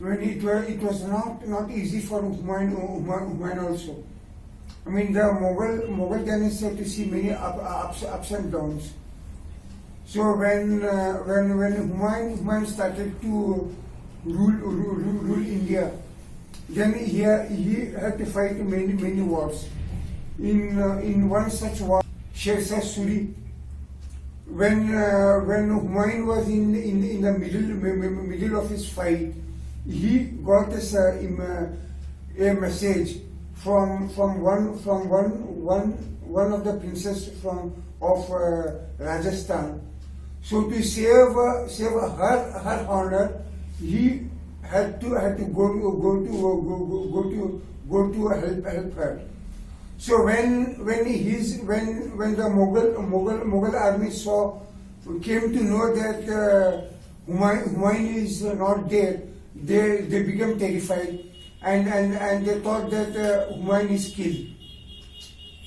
when it was not easy for Humayun also. I mean, the Mughal dynasty had to see many ups and downs. So when Humayun started to rule India, then he had to fight many wars. In one such war, Sher-Shah Suri, when Humayun was in the middle of his fight, he got a message from one of the princes of Rajasthan. So to save her honor, he had to go to help her. So when the Mughal army came to know that Humayun is not there, they became terrified, and they thought that Humayun is killed.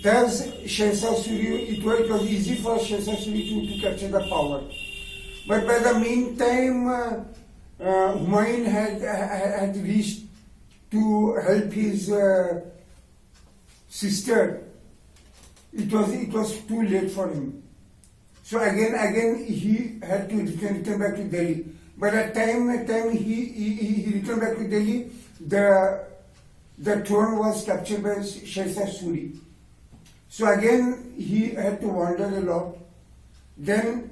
Thus, Sher-Shah Suri, it was easy for Sher-Shah Suri to capture the power. But by the meantime, Humayun had reached to help his sister. It was too late for him. So again he had to return back to Delhi. By the time he returned back to Delhi, the throne was captured by Sher-Shah Suri. So again he had to wander a lot. Then,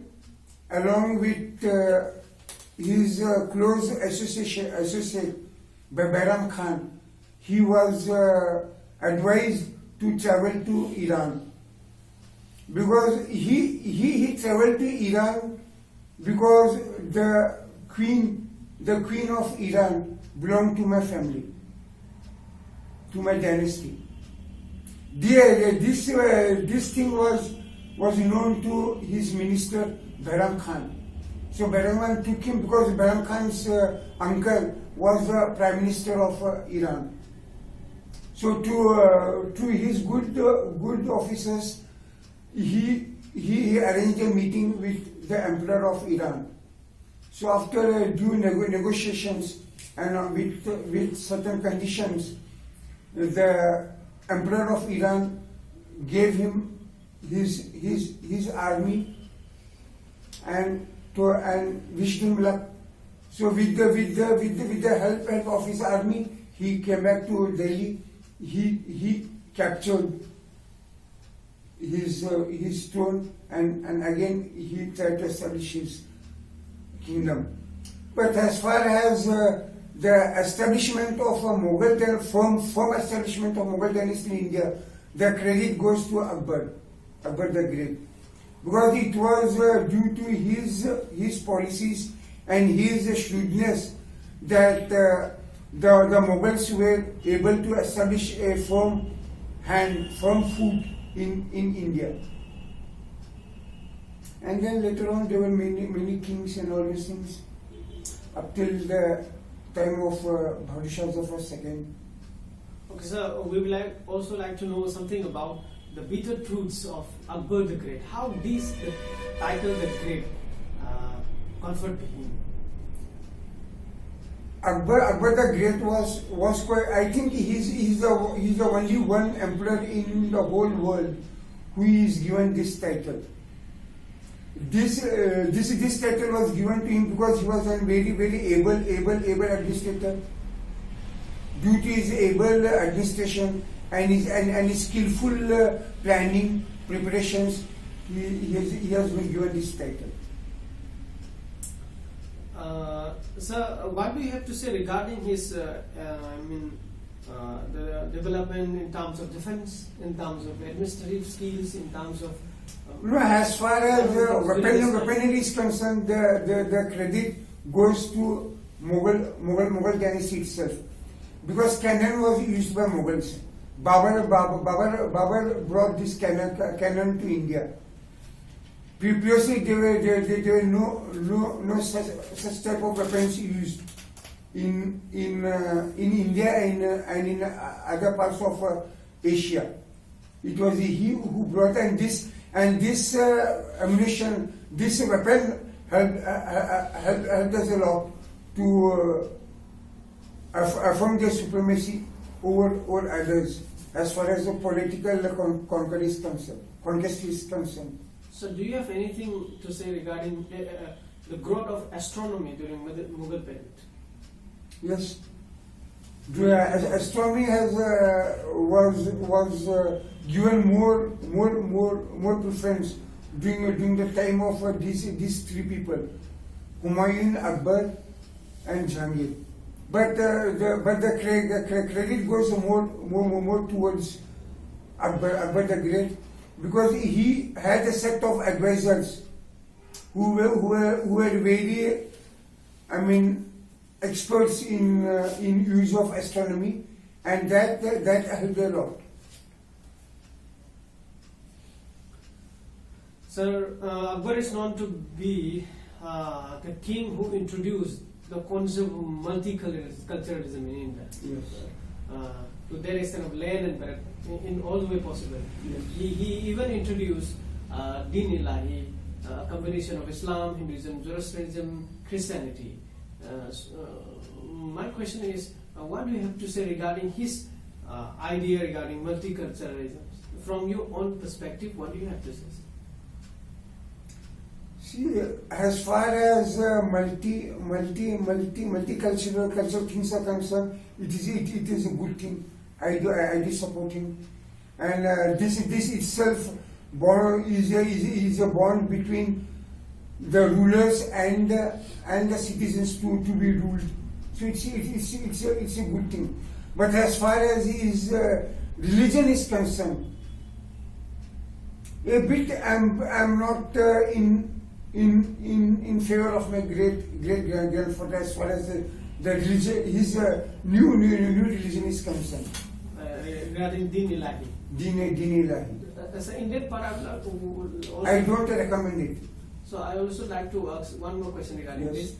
along with his close associate Bairam Khan, he was advised to travel to Iran, because he traveled to Iran because the queen of Iran belonged to my family, to my dynasty. This thing was known to his minister Bairam Khan. So Bairam Khan took him because Bairam Khan's uncle was the Prime Minister of Iran. So to his good officers, he arranged a meeting with the Emperor of Iran. So after due negotiations and with certain conditions, the Emperor of Iran gave him his army and wished him luck. So with the help of his army, he came back to Delhi. He captured his throne, and again he tried to establish his kingdom. But as far as the establishment of a Mughal firm establishment of Mughal dynasty in India, the credit goes to Akbar the Great, because it was due to his policies and his shrewdness that the Mughals were able to establish a firm foot in India. And then later on there were many kings and all these things up till the time of Bahadur Shah Zafar II. Okay, sir, we would also like to know something about the bitter truths of Akbar the Great. How these title the Great conferred to him? Akbar the Great was quite. I think he's the only one emperor in the whole world who is given this title. This title was given to him because he was a very able administrator. Due to his able administration and his skillful planning preparations, he has been given this title. Sir, what do you have to say regarding his, the development in terms of defense, in terms of administrative skills, in terms of... No, as far as weaponry is concerned, the credit goes to Mughal dynasty itself, because cannon was used by Mughals. Babur brought this cannon to India. Previously, there were no such type of weapons used in India and in other parts of Asia. It was he who brought, and this ammunition, this weapon helped us a lot to affirm their supremacy over others as far as the political conquest is concerned. So, do you have anything to say regarding the growth of astronomy during Mughal period? Yes. Astronomy was given more preference during the time of these three people, Humayun, Akbar, and Jahangir. But the credit goes more towards Akbar the Great, because he had a set of advisors who were very, experts in use of astronomy, and that helped a lot. Sir, Akbar is known to be the king who introduced the concept of multiculturalism in India. Yes. To their extent of land and breadth, in all the way possible. Yes. He even introduced Deen Ilahi, a combination of Islam, Hinduism, Zoroastrianism, Christianity. My question is, what do you have to say regarding his idea regarding multiculturalism? From your own perspective, what do you have to say? See, as far as multicultural things are concerned, it is a good thing. I do support him, and this itself is a bond between the rulers and the citizens to be ruled. So it's a good thing. But as far as his religion is concerned, a bit I'm not in favor of my great grandfather as far as the religion, his new religion is concerned. Regarding Deen Ilahi. Deen Ilahi. As an Indian part, I don't recommend it. So I also like to ask one more question regarding this.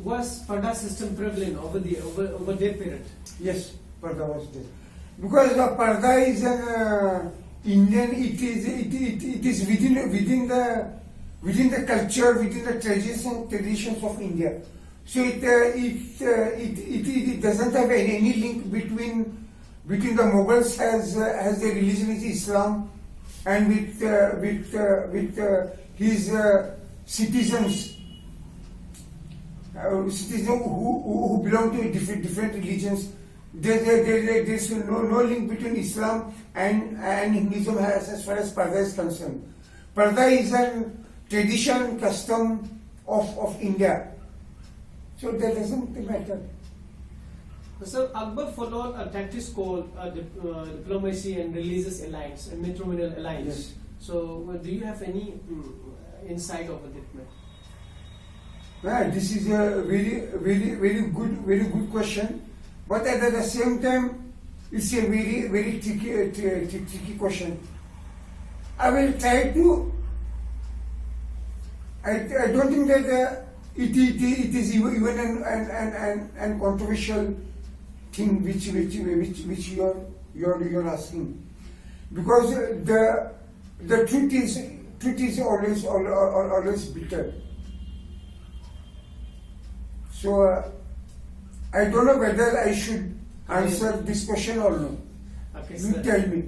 Was Parda system prevalent over that period? Yes, Parda was there. Because the Parda is an Indian, it is within the culture, within the traditions of India. So it doesn't have any link between the Mughals as the religion is Islam, and with his citizens who belong to different religions. There's no link between Islam and Hinduism as far as Parda is concerned. Parda is a tradition, custom of India. So that doesn't matter. So Akbar followed a tactic called diplomacy and religious alliance, and matrimonial alliance. Yes. So do you have any insight over that? This is a very good question. But at the same time, it's a very tricky question. I will try to. I don't think that it is even an controversial thing which you're asking, because the truth is always bitter. So I don't know whether I should answer this question or no. Okay, you sir. tell me.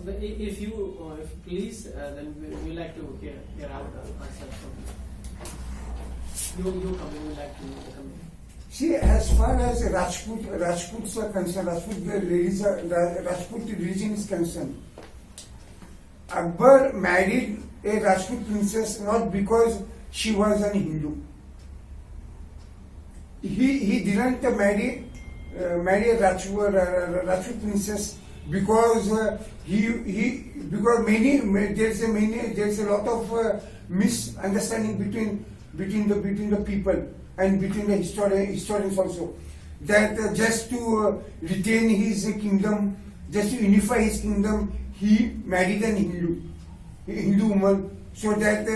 If you please, then we like to hear out the answer from you. You come in, we like to come in. See, as far as Rajputs are concerned, Rajput religion is concerned, Akbar married a Rajput princess not because she was an Hindu. He didn't marry a Rajput princess because there's a lot of misunderstanding between the people and between the historians also, that just to retain his kingdom, just to unify his kingdom, he married an Hindu woman, so that the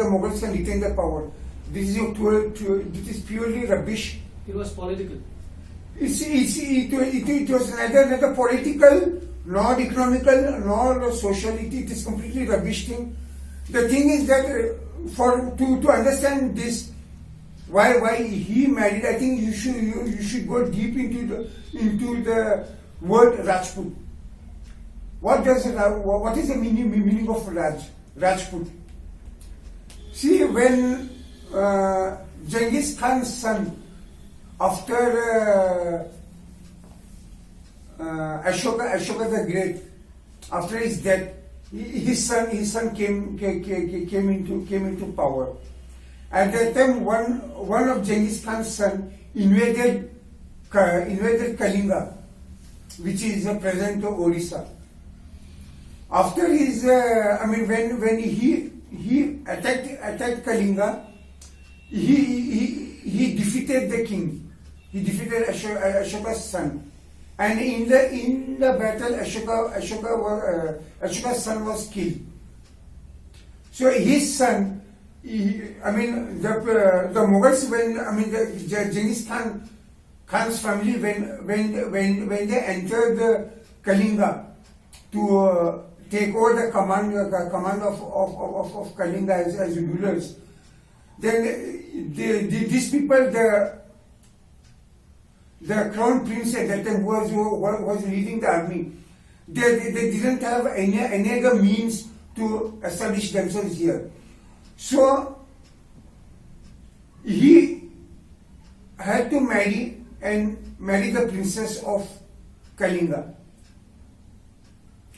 Mughals can retain their power. This is purely rubbish. It was political. It was neither political, nor economical, nor social. It is completely rubbish thing. The thing is that to understand this, why he married. I think you should go deep into the word Rajput. What is the meaning of Rajput? See, when Genghis Khan's son, after Ashoka the Great, after his death, his son came into power. At that time, one of Genghis Khan's son invaded Kalinga, which is present Orissa. After his, when he attacked Kalinga, he defeated the king. He defeated Ashoka's son, and in the battle, Ashoka's son was killed. So his son, the Mughals, the Genghis Khan's family, when they entered Kalinga to take over the command of Kalinga as rulers, then these people, the crown prince at that time was leading the army, they didn't have any other means to establish themselves here. So he had to marry the princess of Kalinga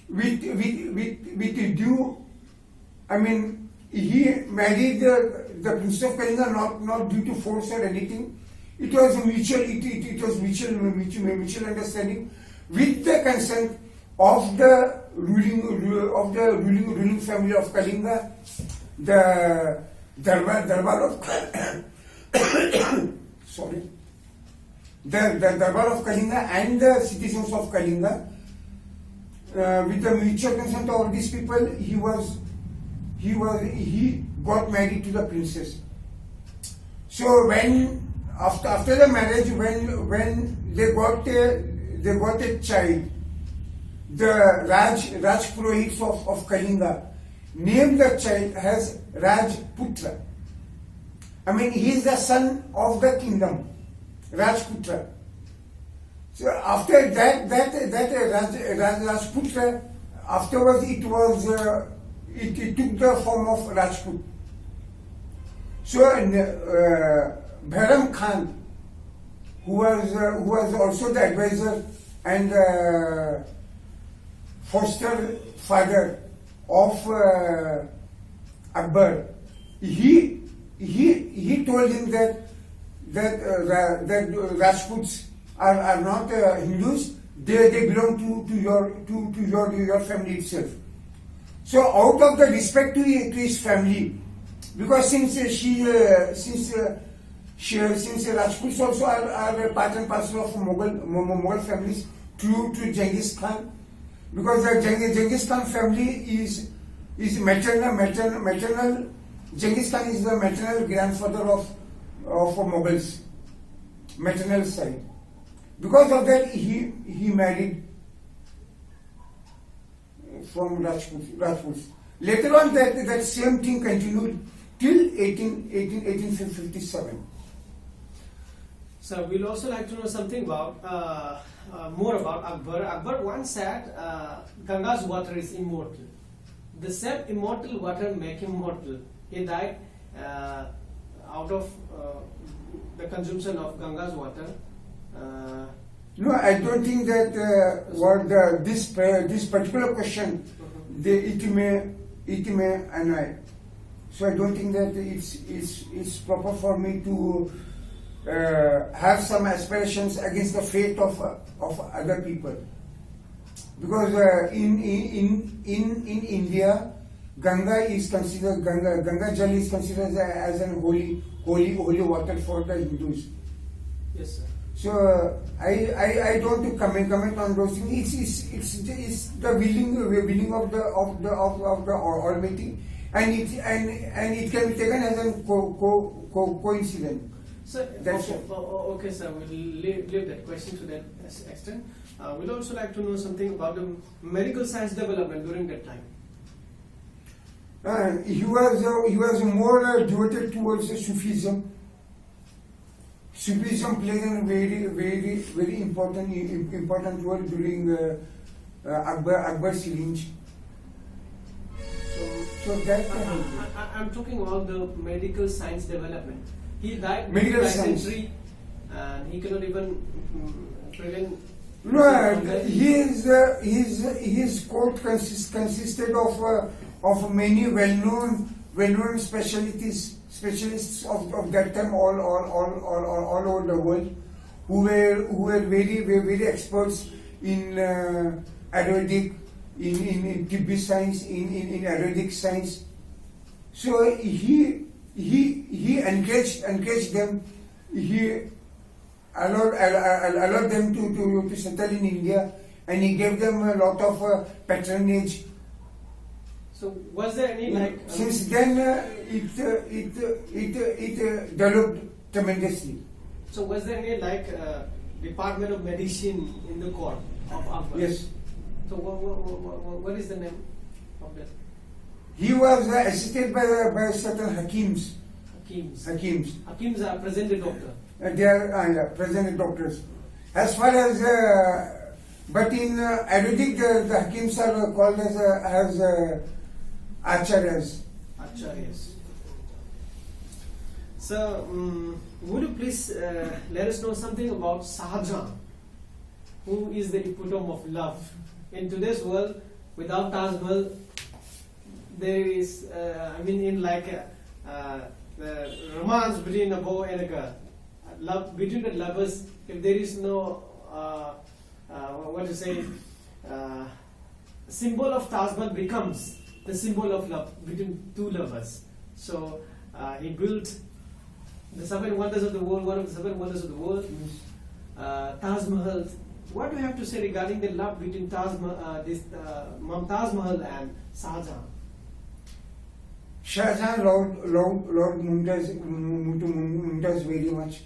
with due. He married the princess of Kalinga not due to force or anything. It was mutual. It was mutual understanding, with the consent of the ruling family of Kalinga, the Darbar of the Darbar of Kalinga and the citizens of Kalinga. With the mutual consent of all these people, he got married to the princess. So after the marriage, when they got a child, the Raj Purohits of Kalinga named the child as Rajputra. He is the son of the kingdom, Rajputra. So after that Rajputra, afterwards it took the form of Rajput. So Bairam Khan, who was also the advisor and foster father of Akbar, he told him that Rajputs are not Hindus; they belong to your family itself. So, out of the respect to his family, because since Rajputs also are part and parcel of Mughal families to Genghis Khan, because the Genghis Khan family is maternal. Genghis Khan is the maternal grandfather of Mughals, maternal side. Because of that, he married from Rajputs. Later on, that same thing continued till 1857. So we'll also like to know something about more about Akbar. Akbar once said, "Ganga's water is immortal. The said immortal water make him mortal." He died out of the consumption of Ganga's water. No, I don't think that this particular question it may annoy. So I don't think that it's proper for me to have some aspirations against the fate of other people, because in India, Ganga Jal is considered as an holy water for the Hindus. Yes, sir. So I don't comment on those things. It's the willing of the Almighty, and it can be taken as a coincidence. So, okay, sir. We'll leave that question to that extent. We'd also like to know something about the medical science development during that time. He was more devoted towards Sufism, Sufism played a very important role during Akbar's lineage. So that I'm talking about the medical science development. He died Medical by science. century, and he cannot even prevent. no, his court consisted of many well-known specialists of that time all over the world, who were very experts in Arabic, in Tibbi science, in Arabic science. So he encouraged them. He allowed them to settle in India, and he gave them a lot of patronage. So was there any like? Since then, it developed tremendously. So was there any like Department of Medicine in the court of Akbar? Yes. So what is the name of that? He was assisted by certain Hakims. Hakims are present doctor. They are present doctors. As far as, but in Arabic, the Hakims are called as Acharyas. Acharyas. So, would you please let us know something about Shahjahan, who is the epitome of love? In today's world, without Taj Mahal, there is, in like the romance between a boy and a girl, love between the lovers. If there is no, symbol of Taj Mahal becomes the symbol of love between two lovers. So he built the 7 wonders of the world, one of the 7 wonders of the world, Taj Mahal. What do you have to say regarding the love between Mumtaz Mahal and Shahjahan? Shahjahan loved Mumtaz very much.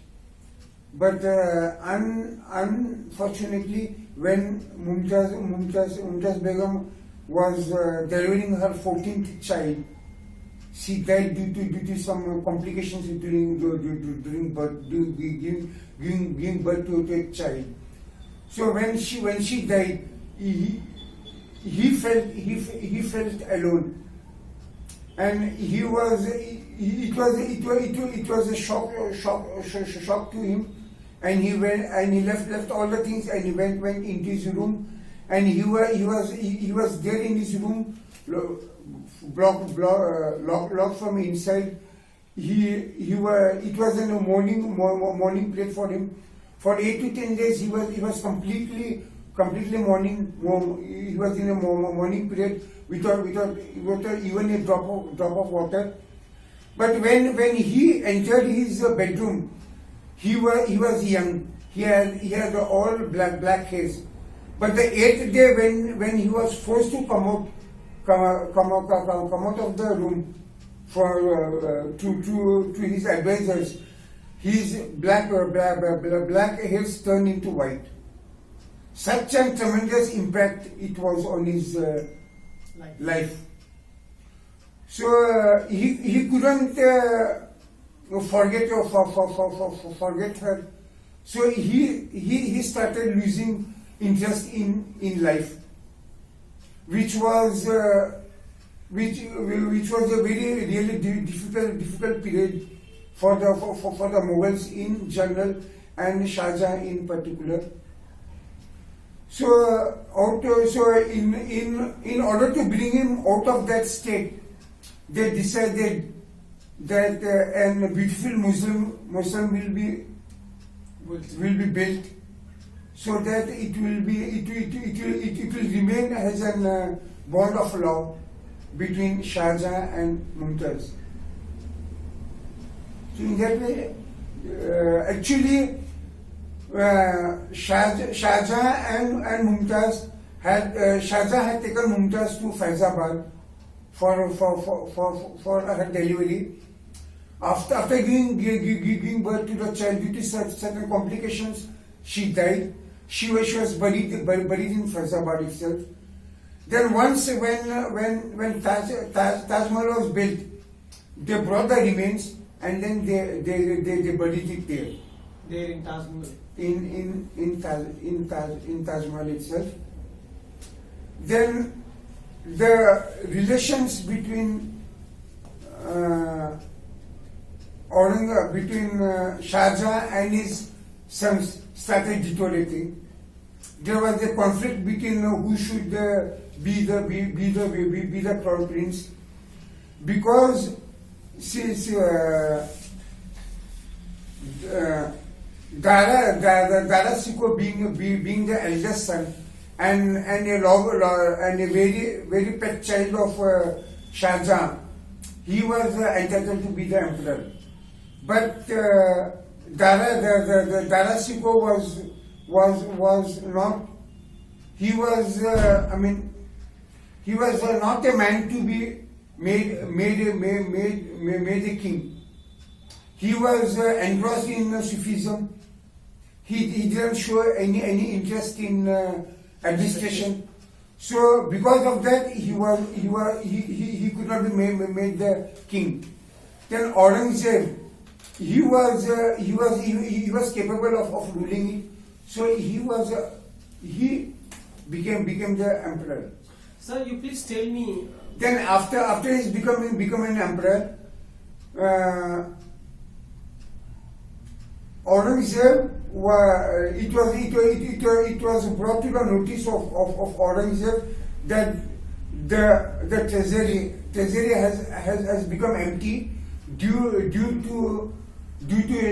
But unfortunately, when Mumtaz Begum was delivering her 14th child, she died due to some complications during birth, giving birth to a child. So when she died, he felt alone, and it was a shock to him, and he left all the things, and he went into his room, and he was there in his room, locked from inside. It was in a morning period for him. For 8 to 10 days, he was completely mourning. He was in a mourning period without even a drop of water. But when he entered his bedroom, he was young. He had all black hairs. But the 8th day, when he was forced to come out of the room to his advisors, his black hairs turned into white. Such a tremendous impact it was on his life. So he couldn't forget her. So he started losing interest in life, which was a very really difficult period for the Mughals in general and Shah Jahan in particular. So in order to bring him out of that state, they decided that a beautiful Muslim will be built, so that it will remain as a bond of love between Shah Jahan and Mumtaz. So in that way, actually, Shah Jahan and Mumtaz Shah Jahan had taken Mumtaz to Faizabad for her delivery. After giving birth to the child, due to certain complications, she died. She was buried in Faizabad itself. Then once when Taj Mahal was built, they brought the remains and then they buried it there. there in Taj Mahal. in Taj Mahal itself. Then the relations between Shah Jahan and his sons started deteriorating. There was a conflict between who should be the crown prince, because since Dara Shikoh being the eldest son and a very pet child of Shah Jahan, he was entitled to be the emperor. But Dara Shikoh was not. He was he was not a man to be made a king. He was engrossed in Sufism. He didn't show any interest in administration. So because of that, he could not be made the king. Then Aurangzeb, he was capable of ruling it. So he became the emperor. Sir, you please tell me. Then after his becoming emperor, Aurangzeb, it was brought to the notice of Aurangzeb that the treasury has become empty due to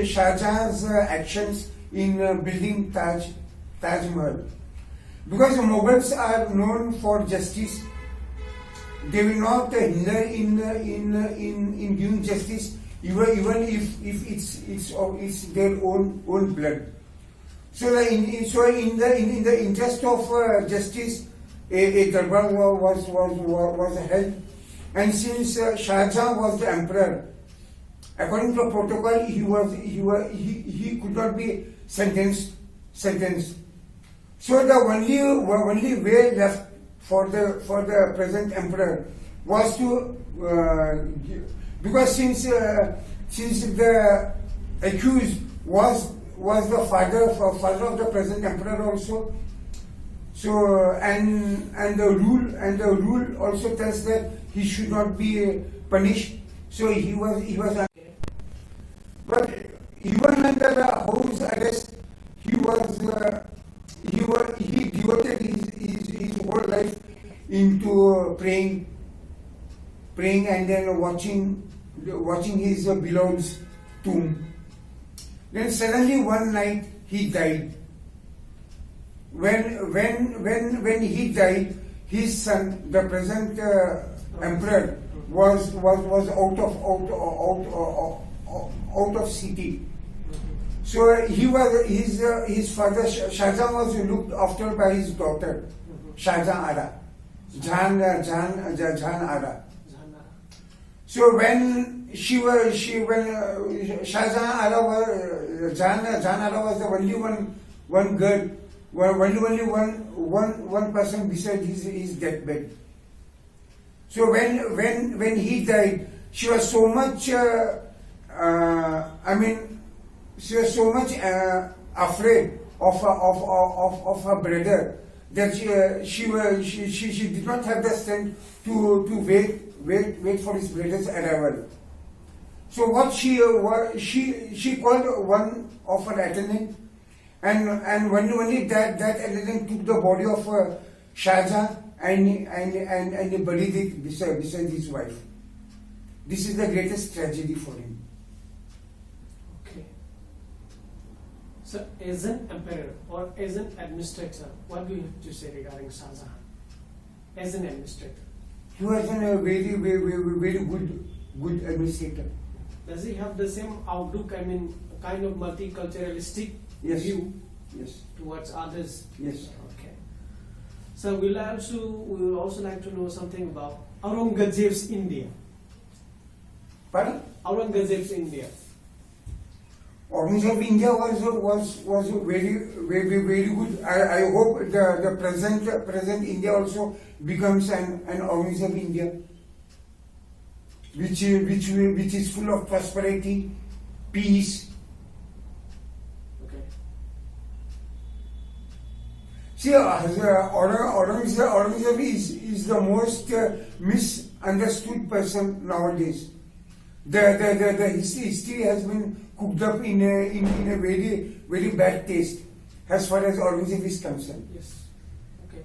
Shah Jahan's actions in building Taj Mahal. Because the Mughals are known for justice, they will not hinder in giving justice, even if it's their own blood. So in the interest of justice, a darbar was held, and since Shah Jahan was the emperor, according to protocol, he could not be sentenced. So the only way left for the present emperor was to because since the accused was the father of the present emperor also, so and the rule also tells that he should not be punished. So he was. But even under the house arrest, he devoted his whole life into praying and then watching his beloved's tomb. Then suddenly one night he died. When he died, his son, the present emperor, was out of city. So his father Shah Jahan was looked after by his daughter Shah Jahan Ara, Jahan Ara. So when Shah Jahan Ara was the only one girl, only one person beside his deathbed. So when he died, she was so much she was so much afraid of her brother that she did not have the strength to wait for his brother's arrival. So what she called one of her attendant, and only that attendant took the body of Shah Jahan and buried it beside his wife. This is the greatest tragedy for him. Okay. So, as an emperor or as an administrator, what do you have to say regarding Shah Jahan? As an administrator, He was a very good administrator. does he have the same outlook? I mean, kind of multiculturalistic Yes. view Yes. towards others. Yes. Okay. So we will also like to know something about Aurangzeb's India. Pardon? Aurangzeb's India. Aurangzeb India was very good. I hope the present India also becomes an Aurangzeb India, which is full of prosperity, peace, See, Aurangzeb is the most misunderstood person nowadays. The history has been cooked up in a very bad taste as far as Aurangzeb is concerned. Yes. Okay.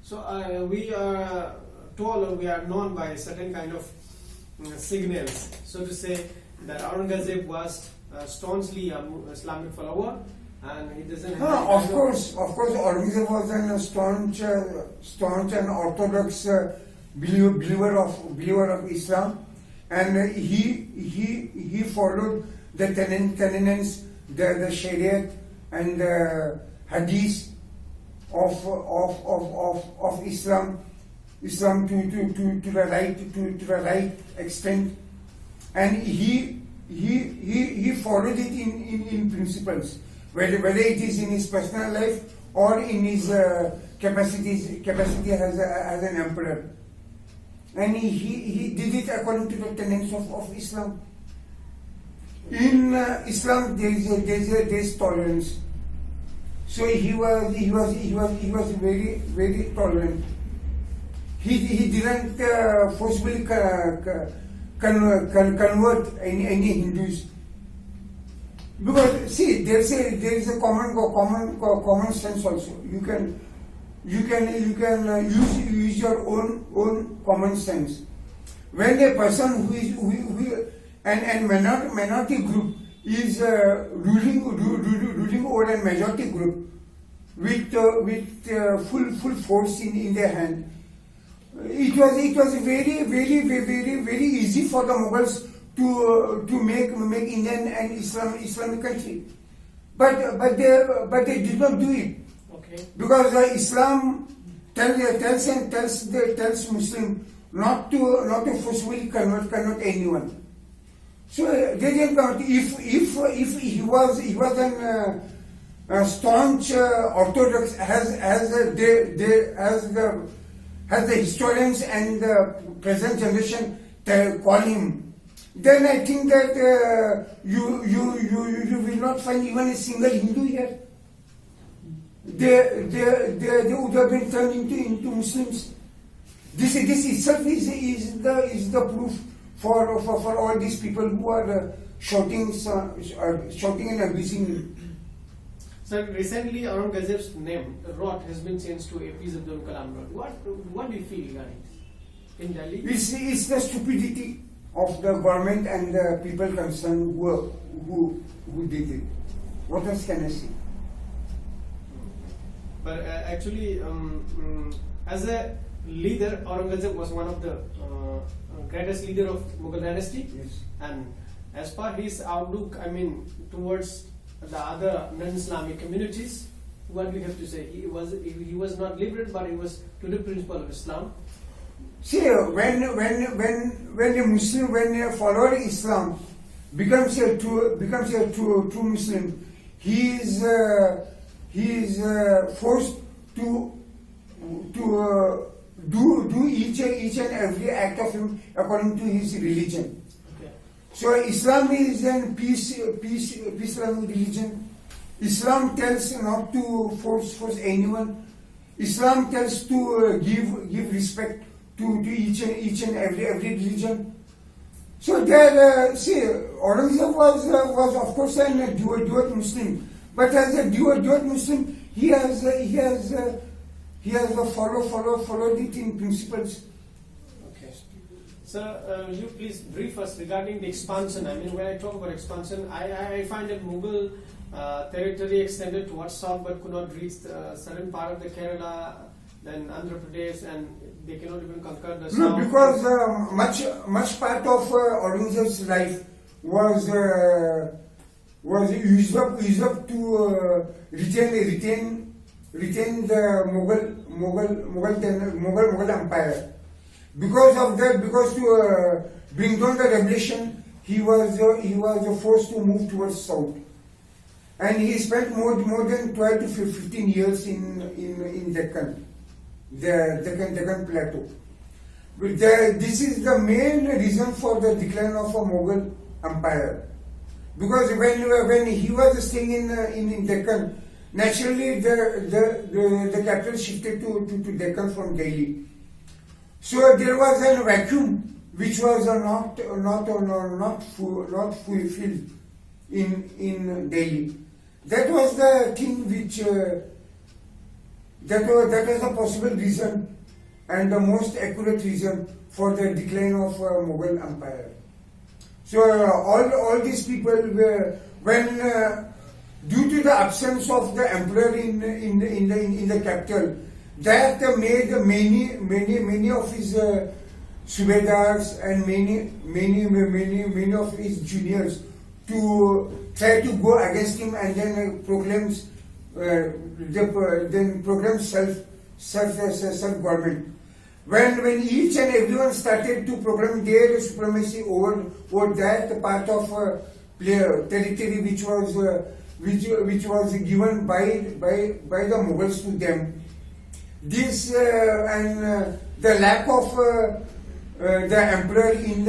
So we are told, or we are known by certain kind of signals, so to say, that Aurangzeb was staunchly a Islamic follower, and he doesn't have. Of course, Aurangzeb was a staunch and orthodox believer of Islam, and he followed the tenets, the Shariat and the Hadith of Islam to the right extent, and he followed it in principles, whether it is in his personal life or in his capacity as an emperor, and he did it according to the tenets of Islam. In Islam, there is tolerance. So he was very tolerant. He didn't forcibly convert any Hindus, because see, there is a common sense also. You can use your own common sense. When a person who and minority group is ruling over a majority group with full force in their hand, it was very easy for the Mughals to make Indian and Islamic country, but they did not do it. Okay. Because Islam tells Muslim not to forcibly convert anyone. So they didn't convert. If he was an staunch Orthodox as the historians and the present generation call him, then I think that you will not find even a single Hindu here. They would have been turned into Muslims. This itself is the proof for all these people who are shouting and abusing him. So recently, Aurangzeb's name, Rot, has been changed to APJ Abdul Kalam Rot. What do you feel regarding this in Delhi? It's the stupidity of the government and the people concerned who did it. What else can I say? But actually, as a leader, Aurangzeb was one of the greatest leader of Mughal dynasty. Yes. And as per his outlook, I mean, towards the other non-Islamic communities, what we have to say? He was not liberal, but he was to the principle of Islam. See, when a Muslim, when a follower of Islam becomes a true Muslim, he is forced to do each and every act of him according to his religion. Okay. So Islam is a peace-loving religion. Islam tells not to force anyone. Islam tells to give respect to each and every religion. So there, see, Aurangzeb was of course a devout Muslim, but as a devout Muslim, he has followed it in principles. Okay. Sir, you please brief us regarding the expansion. I mean, when I talk about expansion, I find that Mughal territory extended towards south but could not reach a certain part of the Kerala, then Andhra Pradesh, and they cannot even conquer the south. No, because much part of Aurangzeb's life was used up to retain the Mughal Empire. Because of that, because to bring down the revolution, he was forced to move towards south, and he spent more than 12 to 15 years in Deccan, the Deccan plateau. But this is the main reason for the decline of a Mughal Empire, because when he was staying in Deccan, naturally the capital shifted to Deccan from Delhi. So there was a vacuum which was not fulfilled in Delhi. That was the thing which that was the possible reason and the most accurate reason for the decline of Mughal Empire. So all these people were, when due to the absence of the emperor in the capital, that made many of his subedars and many of his juniors to try to go against him and then proclaims self government. When each and everyone started to proclaim their supremacy over that part of territory which was given by the Mughals to them, this and the lack of the emperor in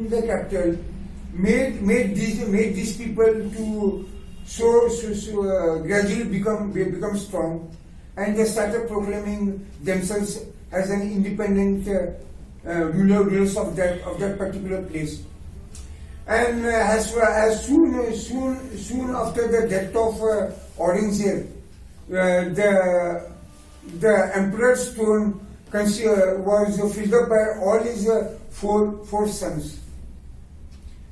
the capital made these people to gradually become strong, and they started proclaiming themselves as an independent rulers of that particular place. And as soon after the death of Aurangzeb, the emperor's throne was filled up by all his four sons,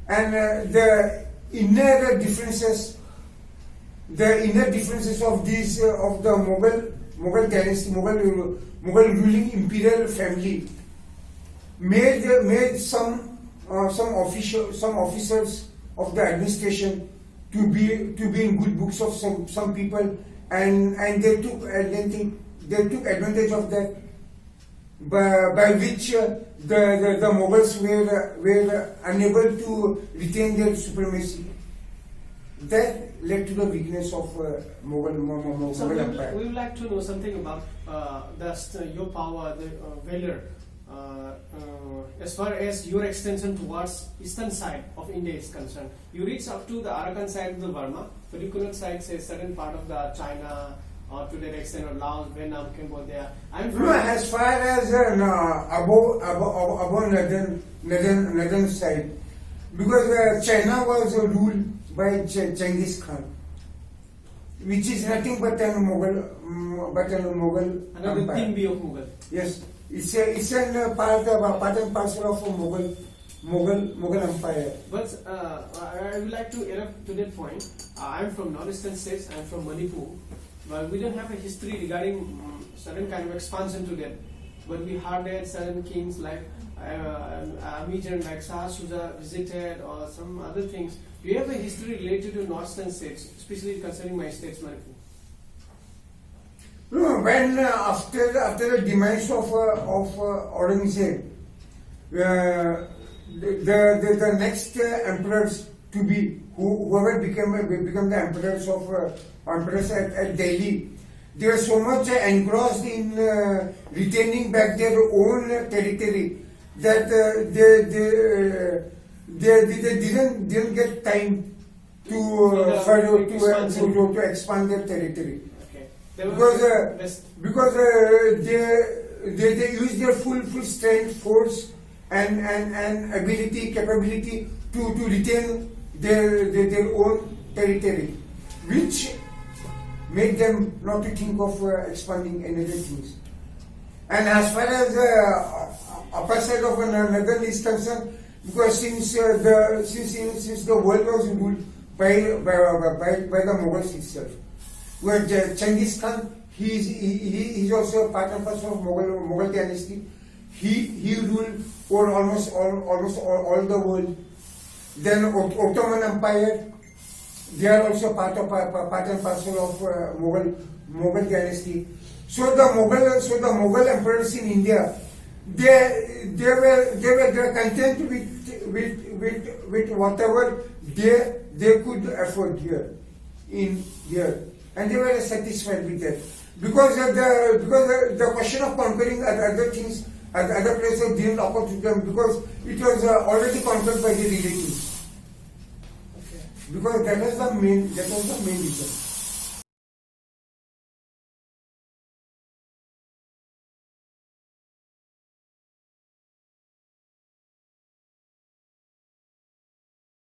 and the inner differences of these of the Mughal dynasty, Mughal ruling imperial family made some officers of the administration to be in good books of some people, and they took advantage of that, by which the Mughals were unable to retain their supremacy. That led to the weakness of Mughal So Empire. we would like to know something about your power, the valor, as far as your extension towards eastern side of India is concerned. You reach up to the Arakan side of the Burma, but you could not say certain part of the China or to that extent or Laos, Vietnam, Cambodia. No, as far as above northern side, because China was ruled by Genghis Khan, which is nothing but a Mughal another empire. Timbi of Mughal. Yes, it's a part and parcel of a Mughal empire. But I would like to erupt to that point. I'm from northeastern states. I'm from Manipur. But we don't have a history regarding certain kind of expansion to that. But we heard that certain kings like Amijan, like Shah Shuja visited, or some other things. Do you have a history related to northeastern states, especially concerning my states, Manipur? No, when after the demise of Aurangzeb, the next emperors to be whoever became the emperors at Delhi, they were so much engrossed in retaining back their own territory that they didn't get time to expand their territory. Because they use their full strength, force, and capability to retain their own territory, which made them not to think of expanding any other things. And as far as upper side of northern is concerned, because since the world was ruled by the Mughals itself, where Genghis Khan, he's also part and parcel of Mughal dynasty. He ruled over almost all the world. Then Ottoman Empire, they are also part and parcel of Mughal dynasty. So the Mughal emperors in India, they were content with whatever they could afford here, and they were satisfied with that, because the question of conquering other things, other places didn't occur to them, because it was already conquered by the relatives. Okay. Because that was the main reason.